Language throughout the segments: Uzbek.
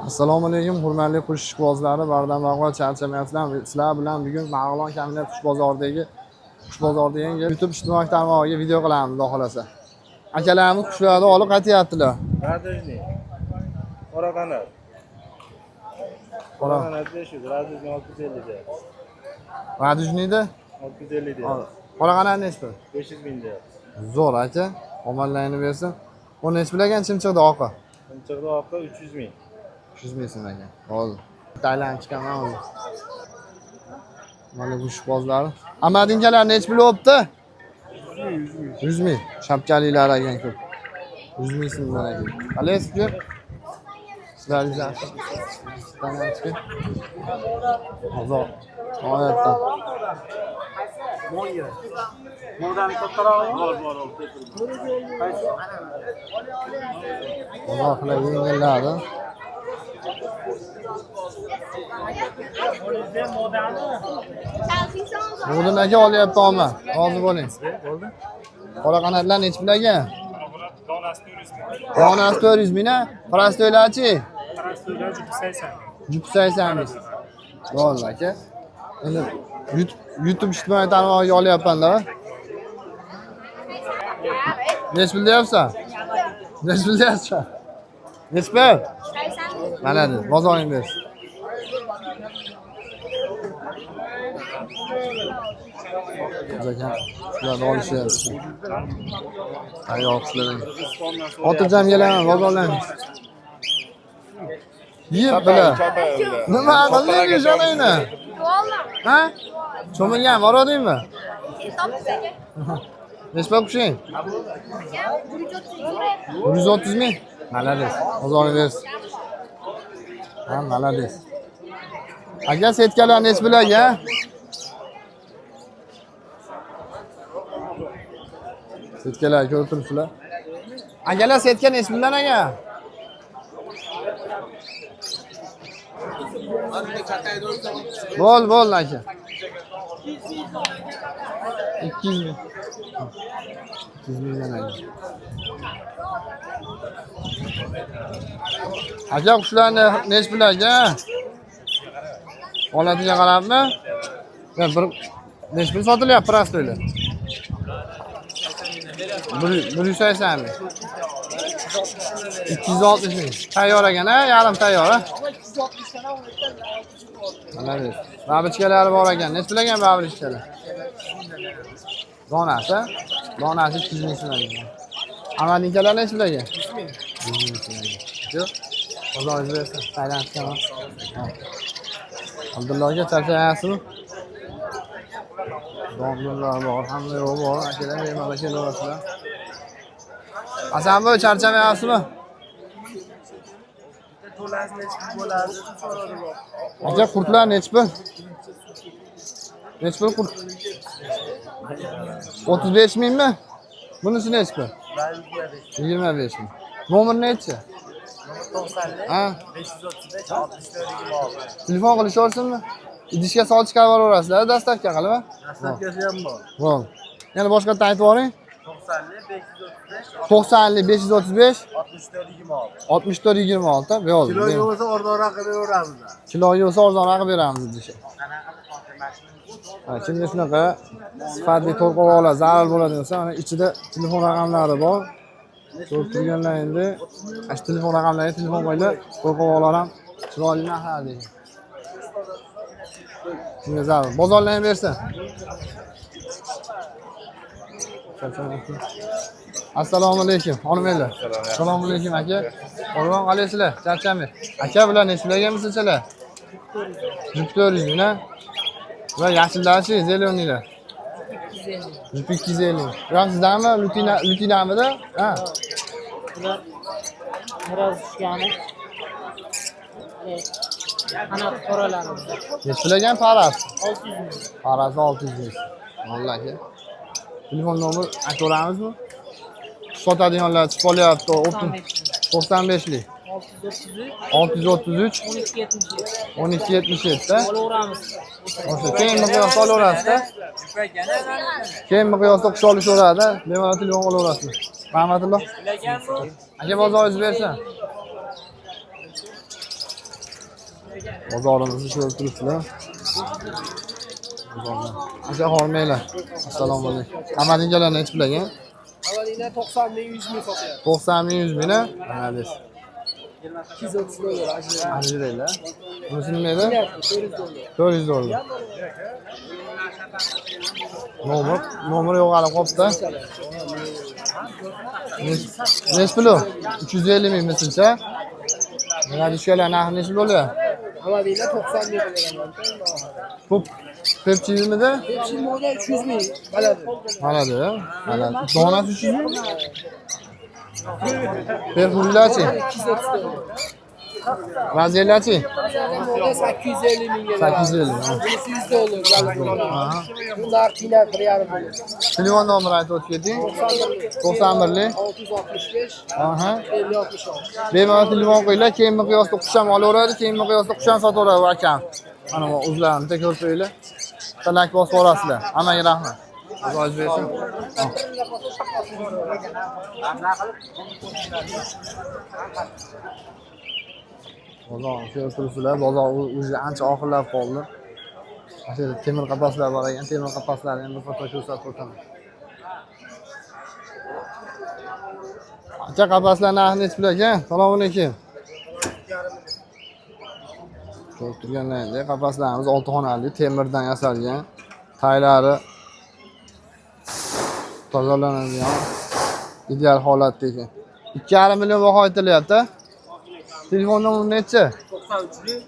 Assalomu alaykum, hurmatli qush ishqibozlari, bardam avval charchamayapsizlar. Sizlar bilan bugun Marg'ilon Kamina qush bozoridagi YouTube ijtimoiy tarmog'iga video qilamiz, xudo xolasa. Akalarimiz qushlarni olib qaytyaptilar. Radujniy. Qora qanot. Qora qanot deysiz, Radujniy 650 deyapti. Radujniyda 650 deyapti. qora qanot nechta? 500 ming deyapti. Zo'r aka, omonlayini bersin. Bu nech bilagan chimchiqda oqa? Chimchiqda oqa 300 ming. 300 ming so'm ekan. Hozir Tailand chiqaman hozir. Mana qush ishqibozlari. Amadinkalar nech bo'lyapti? 100 ming. Shapkalilar ekan ko'p. 100 ming so'mdan ekan. Qalaysiz-ku? Sizlarga tanashki. Hozir. Oyatda. Mo'dan kattarog'i bor. Allohlar yengilladi. Bugun aka olyapman. Hozir bo'ling. Qora qanotlar nech bilagan? Donasi 400 ming. Prostoylarchi? Prostoylar 80. Jup 80 ming. Bo'ldi aka. Endi YouTube ijtimoiy tarmog'iga olyapman-da. Nech bilyapsan? Nech bilyapsan? Nech ber? Mana de, bozoring ber. Zakan, ularni olishyapti. Ayoq ishlaring. Xotirjam kelaman, bozorlaymiz. Yeb bila. Nima qilding ishoningni? Ha? Cho'milgan bor edingmi? Nech pul qushing? 130 ming. Malades. Bozoring bersin. Ha, malades. Aka setkalar nech bilaga? Setkalar ko'rib turibsizlar. Akalar setka nech bilan aka? Bo'l aka. 200 ming. 200 mingdan aka. Aka qushlarni nech bilaga? Holatiga qarabmi? Bir nech pul sotilyapti prostoylar? 180 ming. 260 ming. Tayyor ekan-a, yarim tayyor, ha? Mana bu. Babichkalari bor ekan. Nech bilagan babichkalar? Donasi 200 ming so'm ekan. Amadinkalar nech bilagan? 100 ming. 100 ming so'm ekan. Yo'q. Bozoringiz bersin. Tayland chiqaman. Abdullohga charchayapsizmi? Domlalar bor, hamma yo'q bor. Akalar bemalol kelaverasizlar. Hasanboy charchamayapsizmi? Aka qurtlar nech pul? Nech pul qurt? 35 mingmi? Bunisi nech pul? 25 ming. Nomer nechi? 90. Ha? 535 64 26. Telefon qilishaversinmi? Idishga solib chiqarib yuborasizlar, dastavka qilib. Dastavkasi ham bor. Bo'l. Yana boshqa aytib yuboring. 90 535 64 26. Bo'ldi. Kiloga bo'lsa arzonroq qilib beramiz. Kiloga bo'lsa arzonroq qilib beramiz idishga. Ha, kimga shunaqa sifatli to'rqovoqlar zarur bo'ladi desa, mana ichida telefon raqamlari bor. Ko'rib turganlar endi ash telefon raqamlariga telefon qo'yinglar, to'rqovoqlar ham chiroyli narxlar deydi. Kimga zarur? Bozorlarni bersin. Assalomu alaykum, xonimlar. Assalomu alaykum aka. Qo'rg'on qalaysizlar? Charchamay. Aka bilan nech bilaganmisizlar? 400 ming, ha? Va yashillarchi, zelenilar. 250. Yo'q, sizlarmi? Lutinamida? Ha. Biraz tushgani. Qanot qoralarimiz. Nech bilagan paras? 600 ming. Parasi 600 ming. Vallahi. Telefon nomer aytaveramizmi? Sotadiganlar chiqib olyapti. 95lik. 633 1277 da. Olaveramiz. O'sha keyin miqyosda olaverasiz-da. Keyin miqyosda qush olishaveradi. Bemalol telefon qilaverasiz. Rahmatulloh. Aka bozoringiz bersin. Bozorimizni ko'rib turibsizlar. Aka hormanglar. Assalomu alaykum. Hammangizlar nech pulaga? Avvalina 90 ming 100 ming sotyapti. 90 ming 100 ming. Nima deysiz? 230 dollar ajraydi. Ajraylar. Bunisi nima edi? 400 dollar. 400 dollar. Nomer yo'q hali qolibdi. Nech pul? 350 ming misilcha. Mana tushganlar narxi nech bo'ladi? Avvalina 90 ming deganman. Ko'p Pepchimidi? Hepsi moda 300 ming. Baladi. Maladi. Donasi 300 ming. Perfullachi. 230 dollar. Razelachi. Moda 850 mingga. 850. Ha. Bunisi 100 dollar. Aha. Bunlar qiynab 1,5 million. Telefon nomerini aytib o'tib keting. 91lik 665 Aha. 50 66. Bemalol telefon qo'yinglar, keyin miqyosda qusham olaveradi, keyin miqyosda qusham sotaveradi bu akam. Mana bu o'zlarini bitta ko'rib qo'yinglar. Talak bosib yuborasizlar. Hammaga rahmat. O'zingiz bersin. Bozor ko'rib turibsizlar, bozor o'zi ancha oxirlab qoldi. Mana temir qapaslar bor ekan, temir qapaslarni endi foto ko'rsatib o'taman. Aka qapaslar narxi nech pul ekan? Assalomu alaykum. Ko'rib turganlaringdek qapaslarimiz 6 xonali temirdan yasalgan. Taylari tozalanadigan ideal holatda ekan. 2,5 million baho aytilyapti. Telefon nomeri nechi?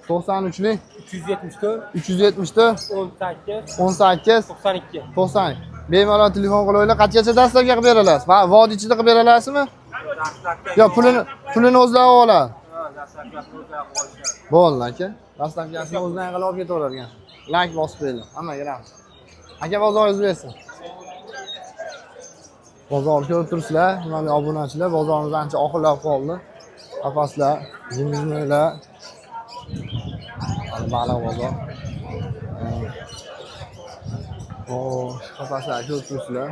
93lik 374 374 18 18 92. 90. Bemalol telefon qilaylik. Qanchacha dastlabki qilib berasiz? Va vod ichida qilib beralasizmi? Yo, pulini o'zlari oladi. Bo'ldi aka. Dastlabkasini o'zlari qilib olib ketaverar ekan. Like bosib qo'yinglar. Hammaga rahmat. Aka bozoringiz bersin. Bozor ko'rib turibsizlar, mana obunachilar, bozorimiz ancha oxirlab qoldi. Qapaslar, jimizlar. Baliq bozor. Qapaslar ko'rib turibsizlar.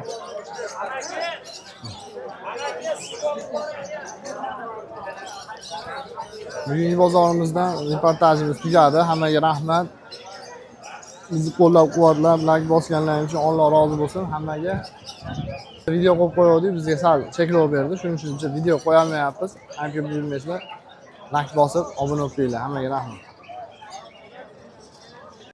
Bugungi bozorimizdan reportajimiz tugadi. Hammaga rahmat. Bizni qo'llab-quvvatlab, like bosganlaring uchun Alloh rozi bo'lsin hammaga. Video qo'yib qo'ydik, bizga sal cheklov berdi. Shuning uchun video qo'ya olmayapmiz. Agar bilmaysizlar, like bosib, obuna bo'lib qo'yinglar. Hammaga rahmat.